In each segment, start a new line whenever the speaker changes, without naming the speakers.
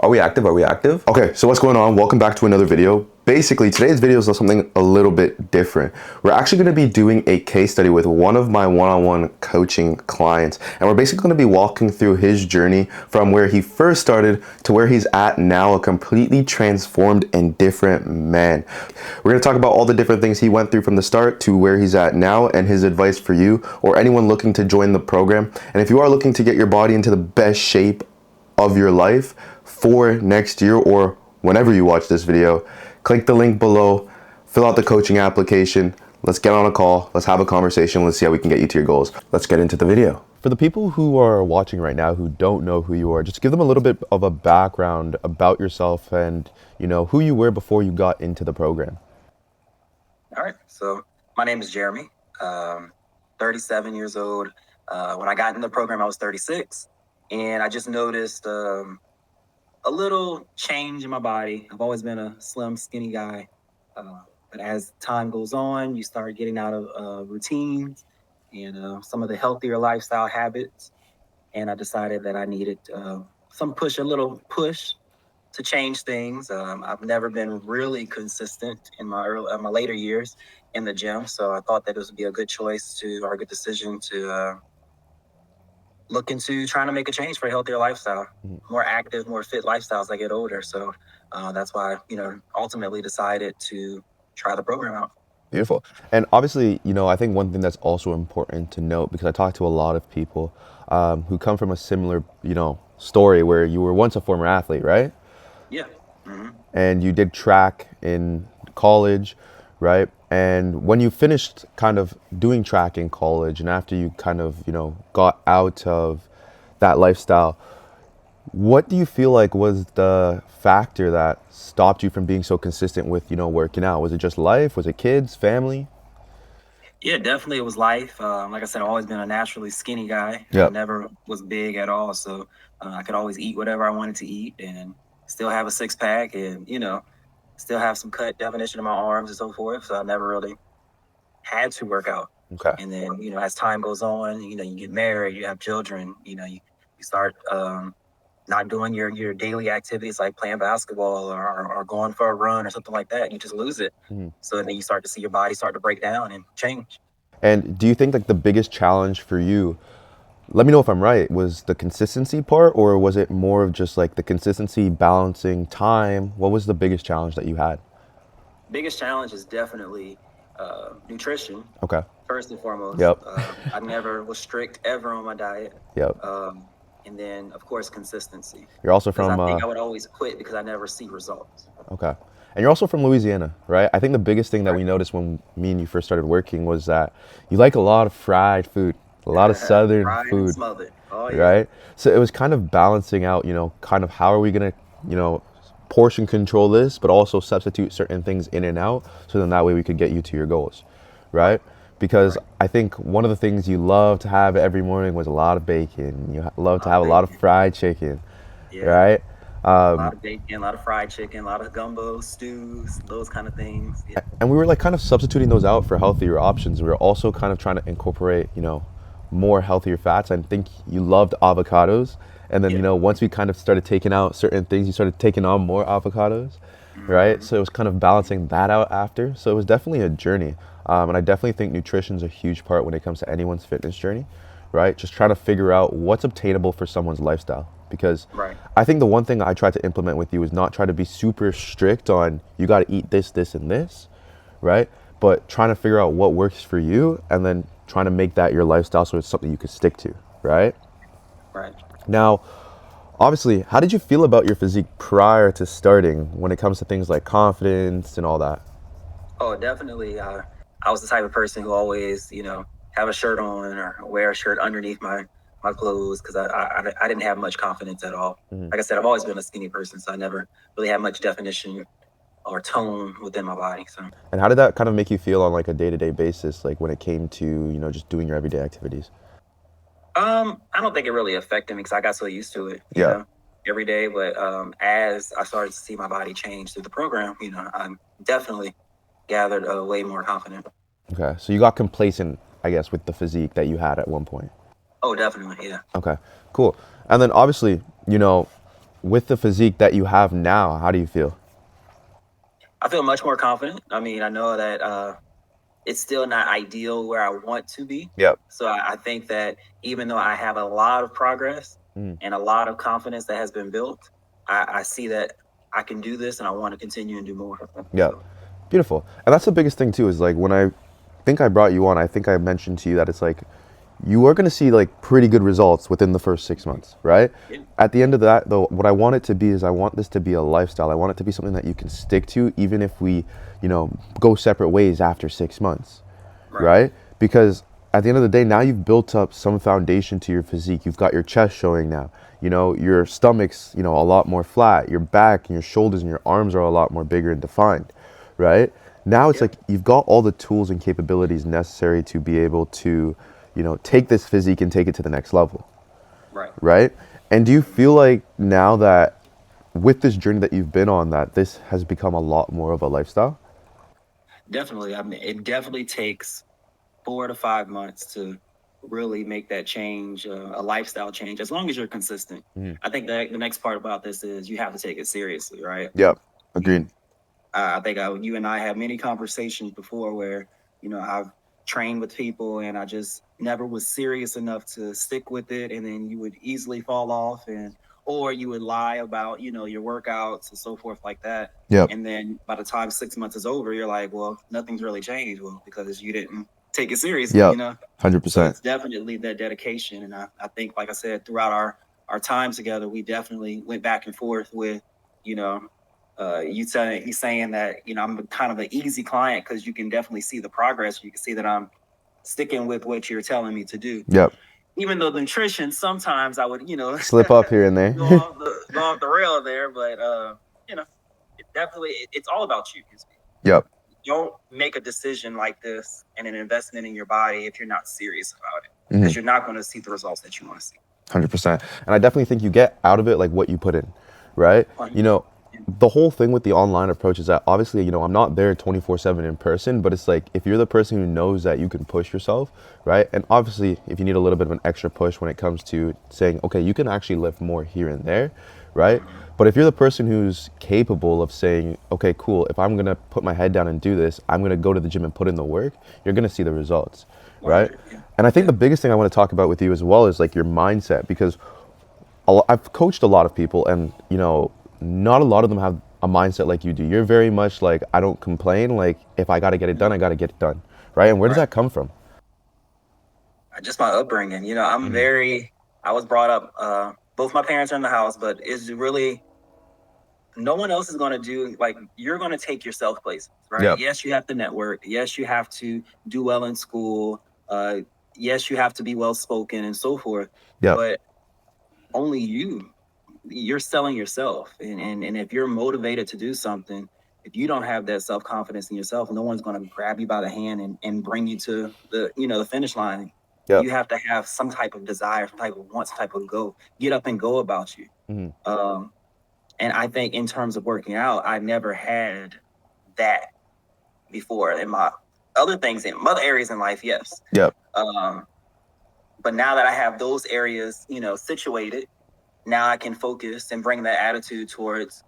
Are we active? Are we active? Okay, so what's going on? Welcome back to another video. Basically, today's video is something a little bit different. We're actually going to be doing a case study with one of my one-on-one coaching clients, and we're basically going to be walking through his journey from where he first started to where he's at now, a completely transformed and different man. We're going to talk about all the different things he went through from the start to where he's at now, and his advice for you or anyone looking to join the program. And if you are looking to get your body into the best shape of your life for next year or whenever you watch this video, click the link below, fill out the coaching application, let's get on a call, let's have a conversation, let's see how we can get you to your goals. Let's get into the video. For the people who are watching right now who don't know who you are, just give them a little bit of a background about yourself and who you were before you got into the program.
All right, so my name is Jeremy, 37 years old. When I got in the program, I was 36, and I just noticed a little change in my body. I've always been a slim, skinny guy. But as time goes on, you start getting out of routines and some of the healthier lifestyle habits. And I decided that I needed a little push to change things. I've never been really consistent in my later years in the gym. So I thought that this would be a good good decision to look into trying to make a change for a healthier lifestyle, more active, more fit lifestyle as I get older. So that's why, ultimately decided to try the program out.
Beautiful. And obviously, I think one thing that's also important to note, because I talk to a lot of people who come from a similar, story where you were once a former athlete, right?
Yeah. Mm-hmm.
And you did track in college, right? And when you finished kind of doing track in college and after you kind of, got out of that lifestyle, what do you feel like was the factor that stopped you from being so consistent with, working out? Was it just life? Was it kids, family?
Yeah, definitely it was life. Like I said, I've always been a naturally skinny guy.
Yep.
I never was big at all. So I could always eat whatever I wanted to eat and still have a six pack and, still have some cut definition in my arms and so forth. So I never really had to work out.
Okay.
And then, as time goes on, you get married, you have children, you start not doing your daily activities like playing basketball or going for a run or something like that. You just lose it.
Mm-hmm.
So then you start to see your body start to break down and change.
And do you think like the biggest challenge for you, let me know if I'm right, was the consistency part, or was it more of just like the consistency, balancing time? What was the biggest challenge that you had?
Biggest challenge is definitely nutrition.
Okay.
First and foremost.
Yep.
I never was strict ever on my diet.
Yep.
And then, of course, consistency.
You're also from...
I think I would always quit because I never see results.
Okay. And you're also from Louisiana, right? I think the biggest thing that we noticed when me and you first started working was that you like a lot of fried food, a lot of Southern food.
And smothered. Oh, yeah.
Right? So it was kind of balancing out, kind of how are we going to, portion control this, but also substitute certain things in and out, so then that way we could get you to your goals, right? Because I think one of the things you love to have every morning was a lot of bacon. You love to have a lot of fried chicken, right?
A lot of bacon, a lot of fried chicken, a lot of gumbo, stews, those kind of things. Yeah.
And we were like kind of substituting those out for healthier options. We were also kind of trying to incorporate, more healthier fats. I think you loved avocados. And then, once we kind of started taking out certain things, you started taking on more avocados, right? So it was kind of balancing that out after. So it was definitely a journey. And I definitely think nutrition is a huge part when it comes to anyone's fitness journey, right? Just trying to figure out what's obtainable for someone's lifestyle. Because I think the one thing I try to implement with you is not try to be super strict on you got to eat this, this, and this, right? But trying to figure out what works for you and then trying to make that your lifestyle so it's something you could stick to, right?
Right.
Now, obviously, how did you feel about your physique prior to starting when it comes to things like confidence and all that?
Oh, definitely. I was the type of person who always, have a shirt on or wear a shirt underneath my clothes because I didn't have much confidence at all.
Mm-hmm.
Like I said, I've always been a skinny person, so I never really had much definition or tone within my body. So.
And how did that kind of make you feel on like a day-to-day basis, like when it came to, just doing your everyday activities?
I don't think it really affected me because I got so used to it, you know, every day. But as I started to see my body change through the program, I definitely gathered way more confident.
Okay, so you got complacent, I guess, with the physique that you had at one point.
Oh, definitely, yeah.
Okay, cool. And then obviously, with the physique that you have now, how do you feel?
I feel much more confident. I mean, I know that it's still not ideal where I want to be.
Yep.
So I think that even though I have a lot of progress
Mm.
and a lot of confidence that has been built, I see that I can do this and I want to continue and do more.
Yeah.
So,
Beautiful. And that's the biggest thing too, is like when I think I brought you on, I think I mentioned to you that it's like you are going to see like pretty good results within the first 6 months, right?
yeah,
At the end of that, though, what I want it to be is I want this to be a lifestyle. I want it to be something that you can stick to, even if we, go separate ways after 6 months,
right.
right? Because at the end of the day, now you've built up some foundation to your physique. You've got your chest showing now. Your stomach's, a lot more flat. Your back and your shoulders and your arms are a lot more bigger and defined, right? Now it's
Yeah,
like you've got all the tools and capabilities necessary to be able to, take this physique and take it to the next level,
right.
right? And do you feel like now that with this journey that you've been on, that this has become a lot more of a lifestyle?
Definitely. I mean, it definitely takes 4 to 5 months to really make that change, a lifestyle change, as long as you're consistent.
Mhm.
I think that the next part about this is you have to take it seriously, right?
Yep. Agreed.
You, I think you and I had many conversations before where, I've trained with people and I just never was serious enough to stick with it. And then you would easily fall off or you would lie about, your workouts and so forth like that.
Yep.
And then by the time 6 months is over, you're like, well, nothing's really changed. Well, because you didn't take it seriously,
Yep.
So
100%.
it's definitely that dedication. And I think, like I said, throughout our time together, we definitely went back and forth with, you know, he's saying that, I'm kind of an easy client because you can definitely see the progress. You can see that I'm sticking with what you're telling me to do.
Yep.
Even though the nutrition, sometimes I would,
Slip up here and there.
go off the rail there, but it's all about you.
Yep.
Don't make a decision like this and an investment in your body if you're not serious about it,
Mhm.
because you're not going to see the results that you want to see.
100%. And I definitely think you get out of it like what you put in, right? The whole thing with the online approach is that obviously, I'm not there 24/7 in person, but it's like if you're the person who knows that you can push yourself, right? And obviously, if you need a little bit of an extra push when it comes to saying, okay, you can actually lift more here and there, right? But if you're the person who's capable of saying, okay, cool, if I'm going to put my head down and do this, I'm going to go to the gym and put in the work, you're going to see the results, right?
100, yeah.
And I think the biggest thing I want to talk about with you as well is like your mindset, because I've coached a lot of people, and not a lot of them have a mindset like you do. You're very much like, I don't complain. Like, if I got to get it done, I got to get it done, right? And where does
Right.
that come from?
Just my upbringing. I was brought up, both my parents are in the house, but it's really, no one else is going to do, like, you're going to take yourself places, right?
Yep.
Yes, you have to network. Yes, you have to do well in school. Yes, you have to be well spoken and so forth.
Yep.
But only you're selling yourself. And if you're motivated to do something, if you don't have that self-confidence in yourself, no one's going to grab you by the hand and bring you to the finish line.
Yep.
You have to have some type of desire, some type of want, some type of go, get up and go about you.
Mhm.
And I think in terms of working out, I never had that before. In my other areas in life, yes.
Yep.
But now that I have those areas, situated, now I can focus and bring that attitude towards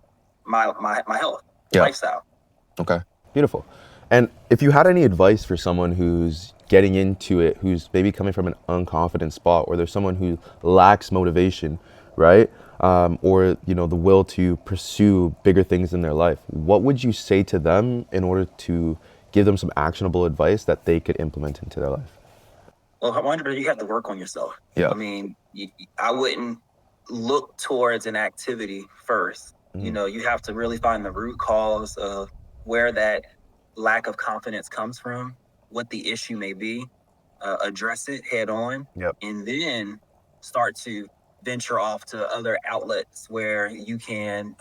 my health,
Yep.
lifestyle.
Okay. Beautiful. And if you had any advice for someone who's getting into it, who's maybe coming from an unconfident spot, or there's someone who lacks motivation, right? Or the will to pursue bigger things in their life, what would you say to them in order to give them some actionable advice that they could implement into their life?
Well, I wonder, you have to work on yourself.
Yeah.
I mean, I wouldn't look towards an activity first. You have to really find the root cause of where that lack of confidence comes from, what the issue may be, address it head on,
Yep.
and then start to venture off to other outlets where you can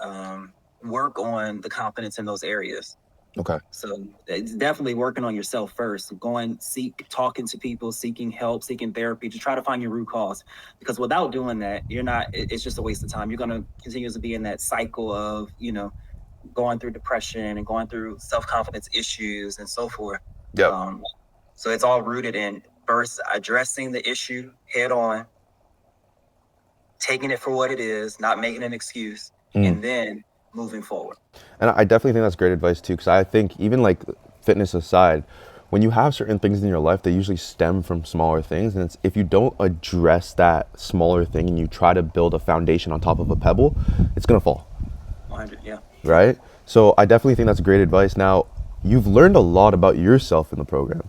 work on the confidence in those areas.
Okay.
So it's definitely working on yourself first. Talking to people, seeking help, seeking therapy to try to find your root cause. Because without doing that, it's just a waste of time. You're going to continue to be in that cycle of, going through depression and going through self-confidence issues and so forth.
Yep.
So it's all rooted in first addressing the issue head on, taking it for what it is, not making an excuse, and then moving forward.
And I definitely think that's great advice too, because I think even like fitness aside, when you have certain things in your life, they usually stem from smaller things. And if you don't address that smaller thing and you try to build a foundation on top of a pebble, it's gonna fall,
100, yeah.
right? So I definitely think that's great advice. Now, you've learned a lot about yourself in the program,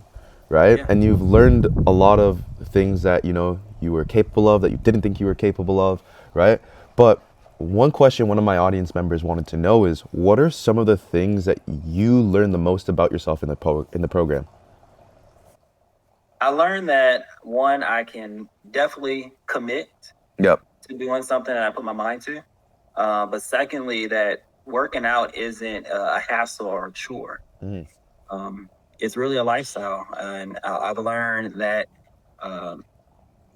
right?
Yeah.
And you've learned a lot of things that you were capable of that you didn't think you were capable of, right? But one question one of my audience members wanted to know is, what are some of the things that you learned the most about yourself in the program?
I learned that one, I can definitely commit
Yep.
to doing something that I put my mind to. But secondly, that working out isn't a hassle or a chore. It's really a lifestyle. And I've learned that um,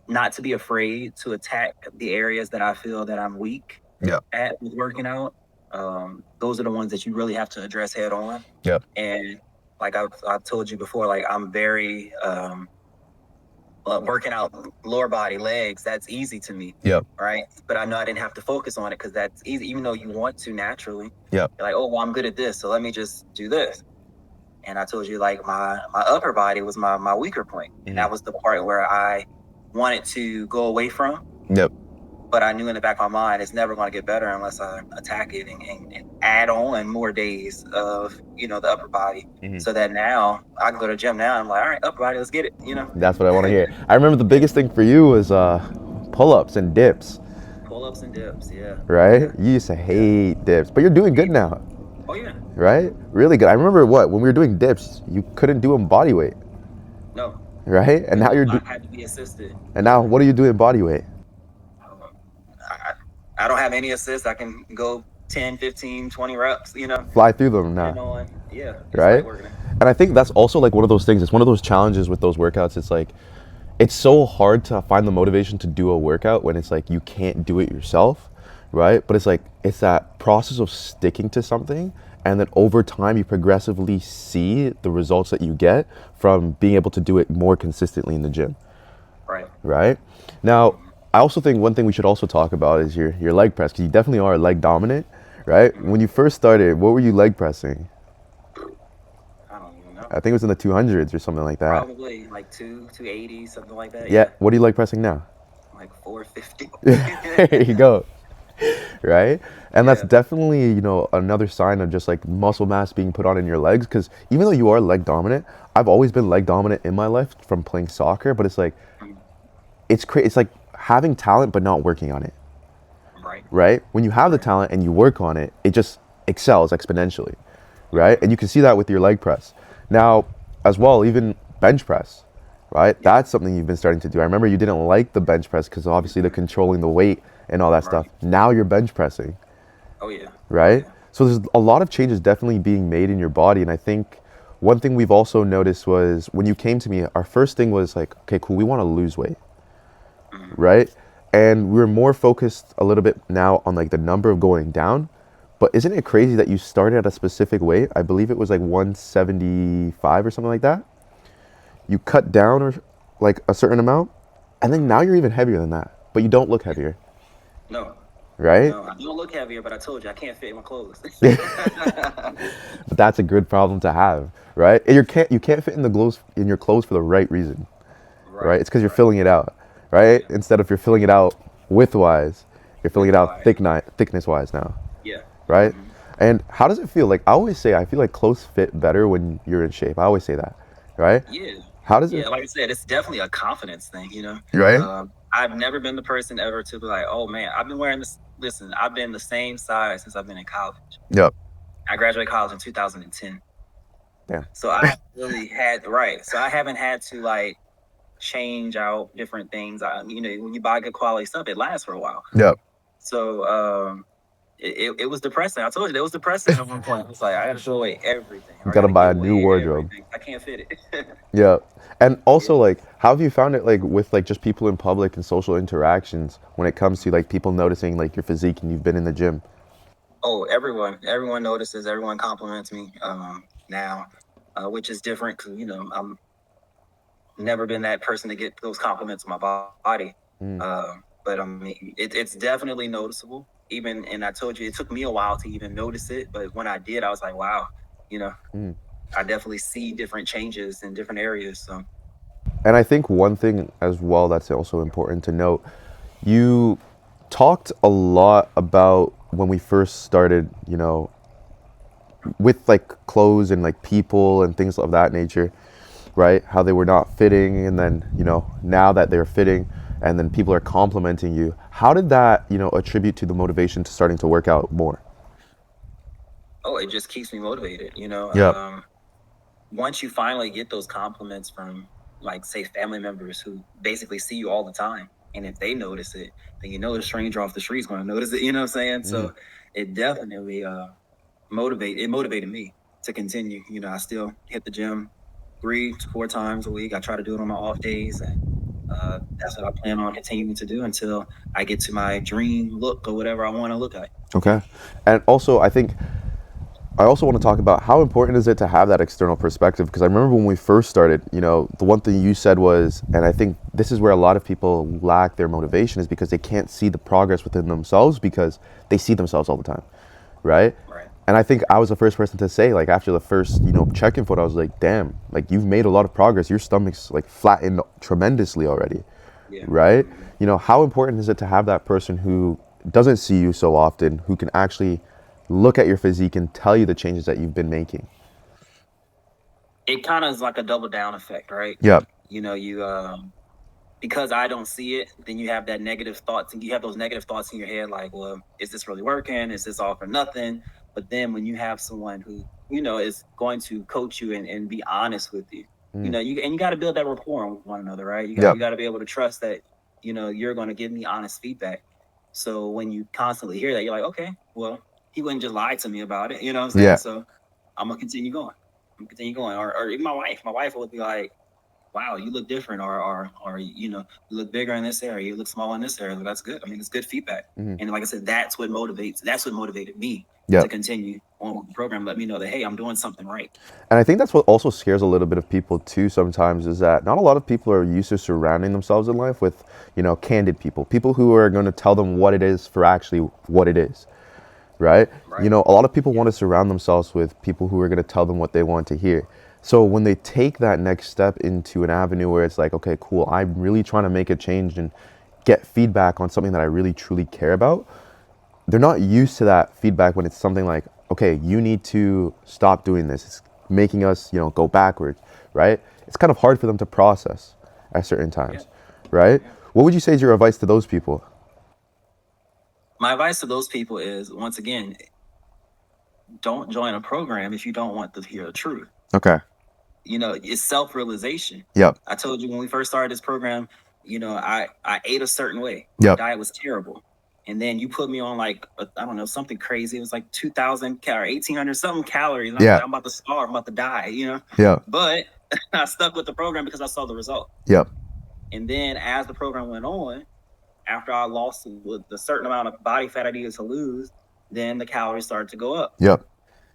not to be afraid to attack the areas that I feel that I'm weak
Yep.
at with working out. Those are the ones that you really have to address head on.
Yep.
And like I've told you before, like I'm very working out lower body, legs, that's easy to me.
Yep.
Right. But I know I didn't have to focus on it because that's easy, even though you want to naturally.
Yep.
You're like, oh, well, I'm good at this. So let me just do this. And I told you, like, my upper body was my weaker point. And that was the part where I wanted to go away from.
Yep.
But I knew in the back of my mind, it's never going to get better unless I attack it and add on more days of, the upper body. So that now I can go to the gym now. And I'm like, all right, upper body, let's get it,
That's what I want to hear. I remember the biggest thing for you was pull-ups and dips,
Pull-ups and dips, yeah.
right? You used to hate dips, but you're doing good now,
Oh, yeah.
right? Really good. I remember when we were doing dips, you couldn't do them body weight,
No,
right? And now
I had to be assisted.
and now what are you doing body weight?
I don't have any assists. I can go 10, 15, 20 reps,
Fly through them now.
Yeah, it's
Right?
light working.
And I think that's also like one of those things. It's one of those challenges with those workouts. It's like, it's so hard to find the motivation to do a workout when it's like you can't do it yourself, right? But it's like, it's that process of sticking to something. And then over time, you progressively see the results that you get from being able to do it more consistently in the gym,
Right.
right? Now, I also think one thing we should also talk about is your leg press, because you definitely are leg dominant, right? When you first started, what were you leg pressing?
I don't even know.
I think it was in the 200s or something like that.
Probably like 280, something like that.
Yeah. What are you leg pressing now?
Like 450.
There you go. Right? And that's
Yeah.
definitely, another sign of just like muscle mass being put on in your legs. Because even though you are leg dominant, I've always been leg dominant in my life from playing soccer. But it's like, it's like having talent but not working on it.
Right.
Right? When you have the talent and you work on it, it just excels exponentially. Right? And you can see that with your leg press. Now, as well, even bench press, right? That's something you've been starting to do. I remember you didn't like the bench press because obviously the controlling the weight and all that stuff. Now you're bench pressing,
Oh, yeah.
right? So there's a lot of changes definitely being made in your body. And I think one thing we've also noticed was when you came to me, our first thing was like, okay, cool, we want to lose weight, right? And we're more focused a little bit now on like the number of going down. But isn't it crazy that you started at a specific weight? I believe it was like 175 or something like that. You cut down or like a certain amount, and then now you're even heavier than that, but you don't look heavier,
No.
right?
No, I don't look heavier, but I told you I can't fit in my clothes.
But that's a good problem to have, right? And you can't fit in your clothes for the right reason, right? It's because you're filling it out, right? Instead of you're filling it out width-wise, you're filling it out thickness-wise now,
Yeah.
right? And how does it feel? Like I always say, I feel like clothes fit better when you're in shape. I always say that, right?
Yeah.
How does
Yeah,
it?
like I said, it's definitely a confidence thing,
Right?
I've never been the person ever to be like, oh man, I've been wearing this. Listen, I've been the same size since I've been in college.
Yep.
I graduated college in 2010.
Yeah.
So I really so I haven't had to like change out different things. When you buy good quality stuff, it lasts for a while.
Yep.
So it was depressing. I told you it was depressing at one point. It's like I gotta throw away everything.
You gotta buy a new wardrobe.
Everything. I can't fit it.
Yeah. And also like how have you found it like with like just people in public and social interactions when it comes to like people noticing like your physique and you've been in the gym?
Oh, everyone notices. Everyone compliments me now, which is different because I'm never been that person to get those compliments on my body. But I mean, it's definitely noticeable. Even, and I told you, it took me a while to even notice it. But when I did, I was like, wow, you know,
Mm.
I definitely see different changes in different areas. So,
And I think one thing as well that's also important to note, you talked a lot about when we first started, with like clothes and like people and things of that nature, right? How they were not fitting, and then now that they're fitting, and then people are complimenting you. How did that attribute to the motivation to starting to work out more?
oh, it just keeps me motivated.
Yep.
Once you finally get those compliments from, like, say, family members who basically see you all the time, and if they notice it, then the stranger off the street is going to notice it. You know what I'm saying?
Mm.
So it definitely motivated me to continue. I still hit the gym 3 to 4 times a week. I try to do it on my off days, and that's what I plan on continuing to do until I get to my dream look or whatever I want to look like.
Okay. And also, I also want to talk about how important is it to have that external perspective? Because I remember when we first started, the one thing you said was, and I think this is where a lot of people lack their motivation, is because they can't see the progress within themselves because they see themselves all the time, right?
Right.
And I think I was the first person to say, like, after the first, check-in photo, I was like, damn, like, you've made a lot of progress. Your stomach's like flattened tremendously already,
Yeah.
right?
Mhm.
How important is it to have that person who doesn't see you so often, who can actually look at your physique and tell you the changes that you've been making?
It kind of is like a double down effect, right?
Yep.
You because I don't see it, then you have that negative thoughts, and you have those negative thoughts in your head, like, well, is this really working? Is this all for nothing? But then when you have someone who, is going to coach you and be honest with you,
Mm.
you got to build that rapport with one another, right? You
Yep.
got to be able to trust that, you're going to give me honest feedback. So when you constantly hear that, you're like, okay, well, he wouldn't just lie to me about it. You know what I'm saying?
Yeah.
So I'm gonna continue going. Or even my wife would be like, wow, you look different, or you look bigger in this area, you look small in this area. That's good. I mean, it's good feedback.
Mhm.
And like I said, that's what motivated me to
Yep.
continue on with the program. Let me know that, hey, I'm doing something right.
And I think that's what also scares a little bit of people too sometimes, is that not a lot of people are used to surrounding themselves in life with, candid people who are going to tell them what it is for actually what it is, right?
Right.
A lot of people want to surround themselves with people who are going to tell them what they want to hear. So when they take that next step into an avenue where it's like, okay, cool, I'm really trying to make a change and get feedback on something that I really truly care about, they're not used to that feedback when it's something like, okay, you need to stop doing this. It's making us, go backwards, right? It's kind of hard for them to process at certain
Yeah.
times, right?
Yeah.
What would you say is your advice to those people?
My advice to those people is, once again, don't join a program if you don't want to hear the truth.
Okay.
It's self-realization.
Yep.
I told you when we first started this program, I ate a certain way. My
Yep.
diet was terrible. And then you put me on, like, I don't know, something crazy. It was like 2,000 calories, 1,800 something calories. And I was
Yeah.
like, I'm about to starve, I'm about to die.
Yep.
But I stuck with the program because I saw the result.
Yep.
And then as the program went on, after I lost the certain amount of body fat I needed to lose, then the calories started to go up
Yep.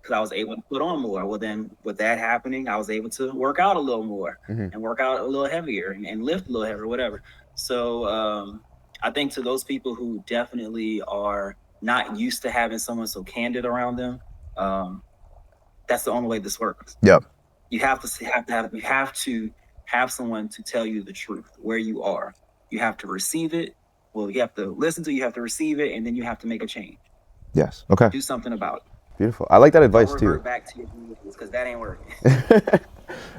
because I was able to put on more. Well, then with that happening, I was able to work out a little more
Mhm.
and work out a little heavier and lift a little heavier, whatever. So I think to those people who definitely are not used to having someone so candid around them, that's the only way this works.
Yep.
You have to have someone to tell you the truth where you are. You have to receive it. Well, you have to listen to it, you have to receive it, and then you have to make a change.
Yes. Okay.
Do something about it.
Beautiful. I like that
Don't
advice too.
revert back to your rules, because that ain't working.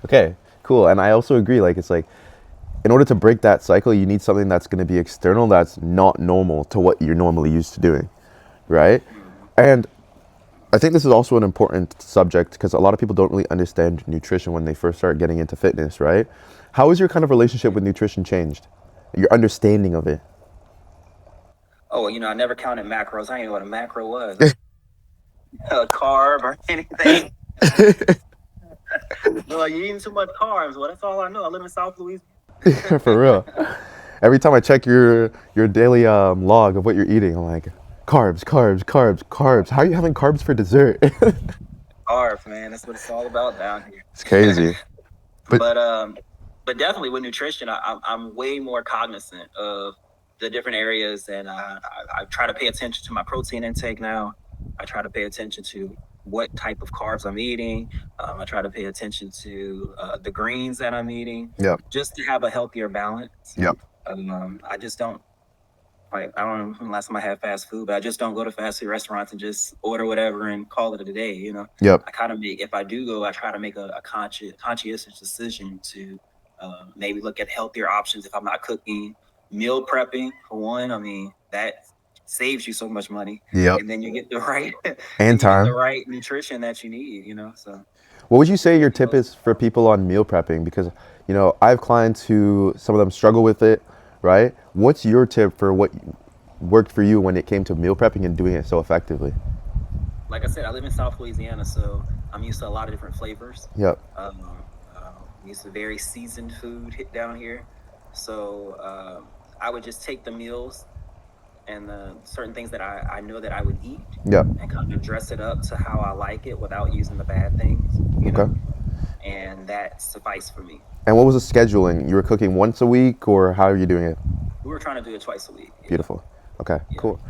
Okay, cool. And I also agree, like, it's like, in order to break that cycle, you need something that's going to be external, that's not normal to what you're normally used to doing, right? And I think this is also an important subject because a lot of people don't really understand nutrition when they first start getting into fitness, right? How has your kind of relationship with nutrition changed? Your understanding of it?
Oh, well, I never counted macros. I didn't know what a macro was. A carb or anything. No, you're eating too much carbs. Well, that's all I know. I live in South Louisiana.
For real. Every time I check your daily log of what you're eating, I'm like, carbs, carbs, carbs, carbs. How are you having carbs for dessert?
Carbs, man. That's what it's all about down here.
It's crazy. But-
but definitely with nutrition, I'm way more cognizant of the different areas, and I try to pay attention to my protein intake now. I try to pay attention to what type of carbs I'm eating. I try to pay attention to the greens that I'm eating,
Yep.
just to have a healthier balance.
Yep.
I just don't like, I don't know when the last time I had fast food, but I just don't go to fast food restaurants and just order whatever and call it a day.
Yep.
I kind of make, if I do go, I try to make a conscientious decision to maybe look at healthier options if I'm not cooking. Meal prepping, for one, I mean, that saves you so much money.
Yep.
And then you get the right
And
you get
time.
the right nutrition that you need, so.
What would you say your tip is for people on meal prepping? Because, I have clients who, some of them struggle with it, right? What's your tip for what worked for you when it came to meal prepping and doing it so effectively?
Like I said, I live in South Louisiana, so I'm used to a lot of different flavors.
Yep.
Used to very seasoned food hit down here. So I would just take the meals and the certain things that I know that I would eat,
Yep.
and kind of dress it up to how I like it without using the bad things,
Okay.
And that sufficed for me.
And what was the scheduling? You were cooking once a week, or how are you doing it?
We were trying to do it twice a week.
Beautiful. Okay,
Yeah.
cool.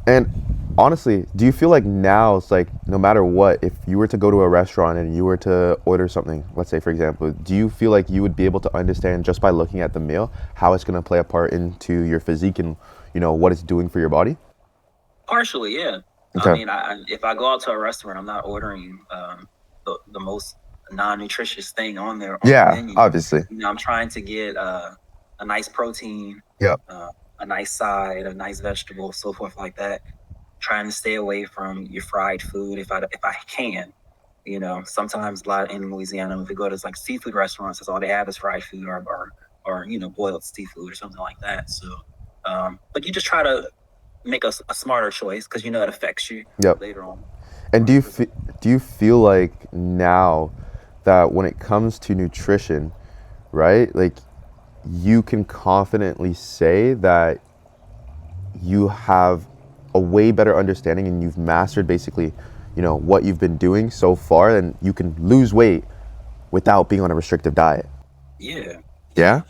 And honestly, do you feel like now it's like no matter what, if you were to go to a restaurant and you were to order something, let's say for example, do you feel like you would be able to understand just by looking at the meal how it's going to play a part into your physique and what it's doing for your body?
Partially, yeah.
Okay.
I mean, if I go out to a restaurant, I'm not ordering the most non-nutritious thing on there. On
Yeah,
the menu.
obviously.
I'm trying to get a nice protein,
Yep.
a nice side, a nice vegetable, so forth like that. Trying to stay away from your fried food if I can. Sometimes a lot in Louisiana, if we go to like seafood restaurants, that's all they have is fried food or boiled seafood or something like that. So, but you just try to make a smarter choice because it affects you
Yep.
later on.
And do you feel like now that when it comes to nutrition, right, like you can confidently say that you have a way better understanding and you've mastered basically, what you've been doing so far, and you can lose weight without being on a restrictive diet?
Yeah,
Yeah?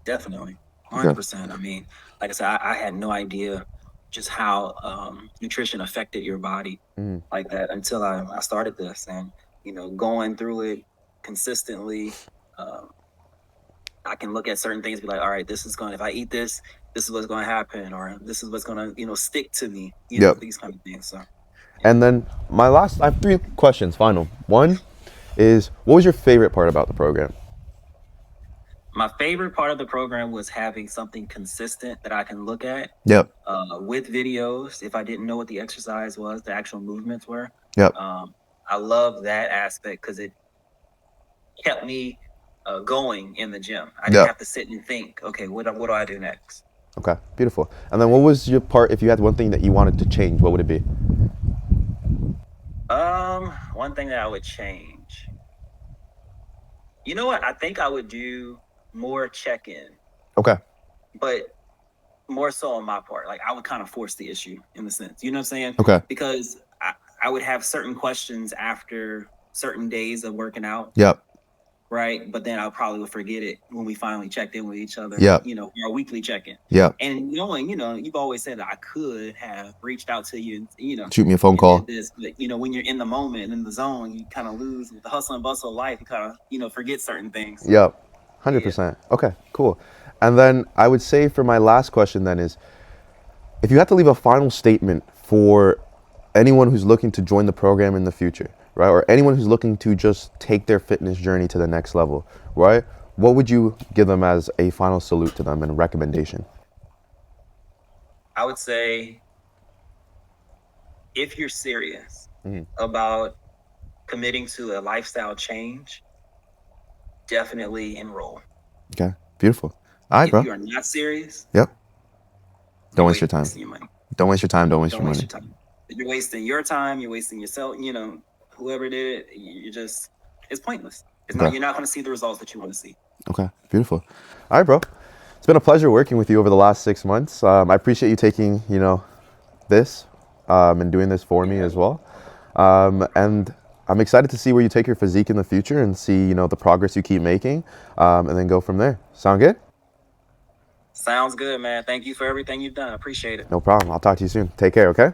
definitely, 100%. I mean, like I said, I had no idea just how nutrition affected your body like that until I started this, and going through it consistently. I can look at certain things and be like, all right, if I eat this is what's going to happen, or this is what's going to stick to me,
Yep.
these kind of things. So,
And then I have 3 questions, final. One is, what was your favorite part about the program?
my favorite part of the program was having something consistent that I can look at.
Yep.
With videos, if I didn't know what the exercise was, the actual movements were.
Yep.
I love that aspect because it kept me going in the gym. I didn't have to sit and think, okay, what do I do next?
Okay, beautiful. And then what was your part, if you had one thing that you wanted to change, what would it be?
One thing that I would change. You know what? I think I would do more check-in.
Okay.
But more so on my part. Like I would kind of force the issue in the sense. You know what I'm saying?
Okay.
Because I would have certain questions after certain days of working out.
Yep.
Right. But then I probably would forget it when we finally checked in with each other.
Yep.
Our weekly check-in.
Yep.
And knowing, you've always said that I could have reached out to you,
shoot me a phone call.
This, but when you're in the moment, in the zone, you kind of lose with the hustle and bustle of life. You kind of, forget certain things.
Yep. 100%. Okay, cool. And then I would say for my last question then is, if you had to leave a final statement for anyone who's looking to join the program in the future, right? Or anyone who's looking to just take their fitness journey to the next level, right? What would you give them as a final salute to them and recommendation?
I would say, if you're serious about committing to a lifestyle change, definitely enroll.
Okay, beautiful. All right, bro.
If you are not serious,
yep. Don't waste your time.
Your money.
Don't waste your time. Don't waste your money.
Your time. You're wasting your time. You're wasting yourself. Whoever did it, it's pointless. You're not going to see the results that you want to see.
Okay, beautiful. All right, bro. It's been a pleasure working with you over the last 6 months. I appreciate you taking, this and doing this for me as well. And I'm excited to see where you take your physique in the future and see, the progress you keep making, and then go from there. Sound good?
Sounds good, man. Thank you for everything you've done. Appreciate it.
No problem. I'll talk to you soon. Take care, okay?